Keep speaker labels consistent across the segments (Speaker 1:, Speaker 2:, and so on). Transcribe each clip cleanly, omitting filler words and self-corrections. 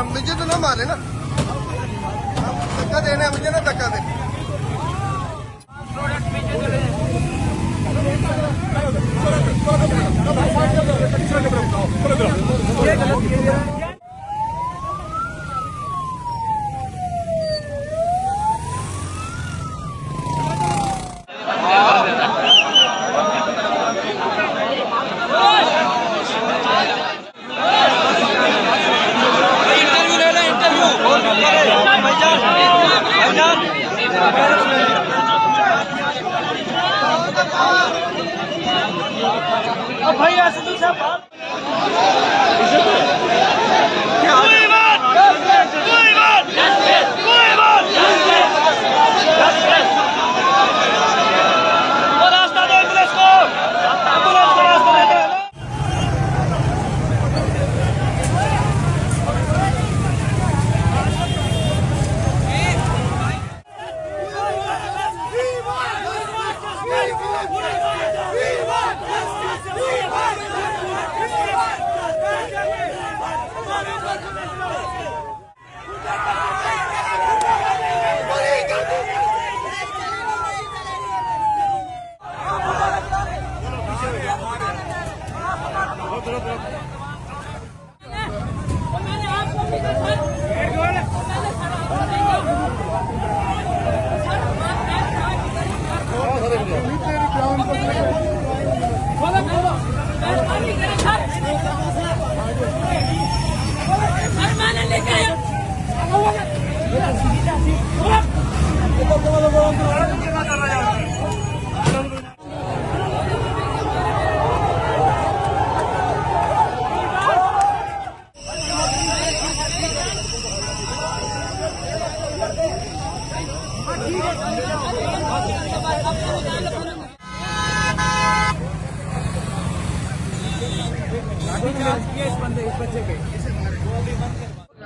Speaker 1: मुझे तो ना मारे ना, धक्का देना मुझे ना, धक्का दे।
Speaker 2: भाई असद साहब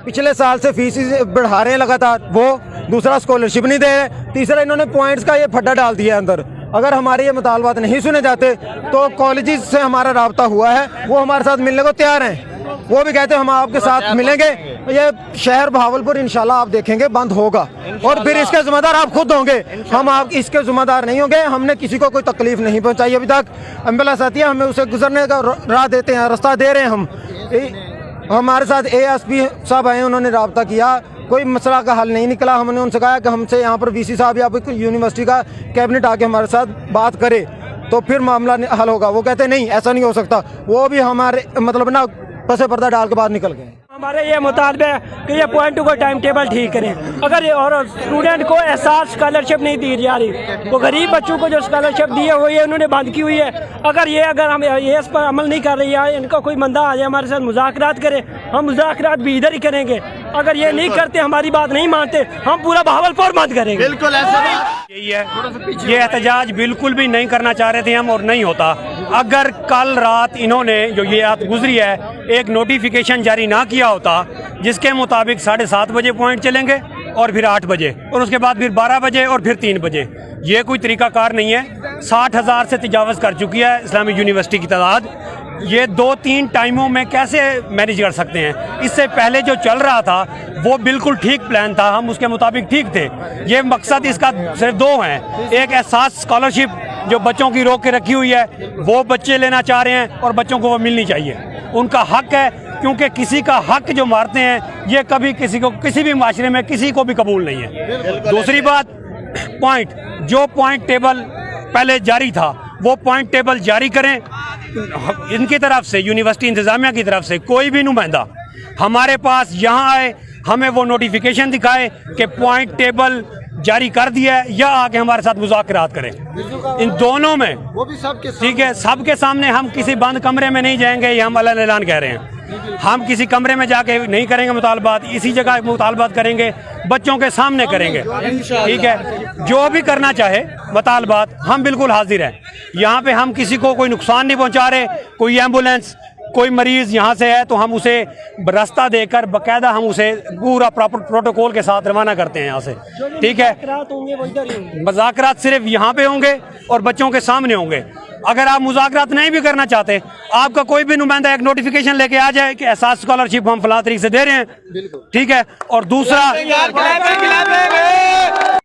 Speaker 3: पिछले साल से फीस बढ़ा रहे हैं लगातार, वो दूसरा स्कॉलरशिप नहीं दे रहे, तीसरा इन्होंने पॉइंट्स का ये फड्डा डाल दिया है अंदर। अगर हमारे ये मुतालबात नहीं सुने जाते तो कॉलेजेस से हमारा राब्ता हुआ है, वो हमारे साथ मिलने को तैयार हैं। वो भी कहते हैं हम आपके साथ मिलेंगे। ये शहर भावलपुर इंशाल्लाह आप देखेंगे बंद होगा, और फिर इसके जिम्मेदार आप खुद होंगे, हम आप इसके जिम्मेदार नहीं होंगे। हमने किसी को कोई तकलीफ नहीं पहुंचाई अभी तक। एम्बुलेंस आती है, हमें उसे गुजरने का राह देते हैं, रास्ता दे रहे हैं हम। हमारे साथ ASP साहब आए, उन्होंने राब्ता किया, कोई मसला का हल नहीं निकला। हमने उनसे कहा कि हमसे यहाँ पर VC साहब या फिर यूनिवर्सिटी का कैबिनेट आके हमारे साथ बात करे तो फिर मामला हल होगा। वो कहते नहीं, ऐसा नहीं हो सकता। वो भी हमारे मतलब ना पसे पर्दा डाल के बाहर निकल गए।
Speaker 2: हमारे ये मुतालबा है कि ये पॉइंट को टाइम टेबल ठीक करें। अगर ये और स्टूडेंट को एहसास स्कॉलरशिप नहीं दी जा रही, वो गरीब बच्चों को जो स्कॉलरशिप दी है वो ये उन्होंने बंद की हुई है। अगर हम ये इस पर अमल नहीं कर रही है, इनका कोई बंदा आ जाए हमारे साथ मुज़ाकरात करे, हम मुज़ाकरात भी इधर ही करेंगे। अगर ये नहीं करते, हमारी बात नहीं मानते, हम पूरा भावलपुर बंद करेंगे।
Speaker 4: बिल्कुल ऐसा यही है। ये एहतजाज बिल्कुल भी नहीं करना चाह रहे थे हम, और नहीं होता। अगर कल रात इन्होंने जो ये रात गुजरी है एक नोटिफिकेशन जारी ना किया होता जिसके मुताबिक 7:30 बजे पॉइंट चलेंगे और फिर 8 बजे और उसके बाद फिर 12 बजे और फिर 3 बजे, ये कोई तरीकाकार नहीं है। 60,000 से तजावज़ कर चुकी है इस्लामिक यूनिवर्सिटी की तादाद। ये 2-3 टाइमों में कैसे मैनेज कर सकते हैं? इससे पहले जो चल रहा था वो बिल्कुल ठीक प्लान था, हम उसके मुताबिक ठीक थे। ये मकसद इसका सिर्फ 2 हैं। एक एहसास स्कॉलरशिप जो बच्चों की रोक के रखी हुई है वो बच्चे लेना चाह रहे हैं और बच्चों को वो मिलनी चाहिए, उनका हक है। क्योंकि किसी का हक जो मारते हैं ये कभी किसी को किसी भी माशरे में किसी को भी कबूल नहीं है। दूसरी बात, जो पॉइंट टेबल पहले जारी था वो पॉइंट टेबल जारी करें। इनकी तरफ से, यूनिवर्सिटी इंतजामिया की तरफ से कोई भी नुमाइंदा हमारे पास यहाँ आए, हमें वो नोटिफिकेशन दिखाए कि पॉइंट टेबल जारी कर दिया है, या आके हमारे साथ मुज़ाकरात करें। इन दोनों में वो भी सबके ठीक है, सबके सामने। हम किसी बंद कमरे में नहीं जाएंगे, ये हम अल्लाह ऐलान कह रहे हैं। हम किसी कमरे में जाके नहीं करेंगे मुतालबात, इसी जगह मुतालबात करेंगे, बच्चों के सामने करेंगे। ठीक है, जो भी करना चाहे मुतालबात हम बिल्कुल हाजिर हैं। यहाँ पे हम किसी को कोई नुकसान नहीं पहुँचा रहे। कोई एम्बुलेंस, कोई मरीज़ यहाँ से है तो हम उसे रास्ता देकर बाकायदा हम उसे पूरा प्रॉपर प्रोटोकॉल के साथ रवाना करते हैं यहाँ से। ठीक है, मुज़ाकरात सिर्फ यहाँ पे होंगे और बच्चों के सामने होंगे। अगर आप मुज़ाकरात नहीं भी करना चाहते, आपका कोई भी नुमाइंदा एक नोटिफिकेशन लेके आ जाए कि एहसास स्कॉलरशिप हम फलां तरीके से दे रहे हैं, ठीक है। और दूसरा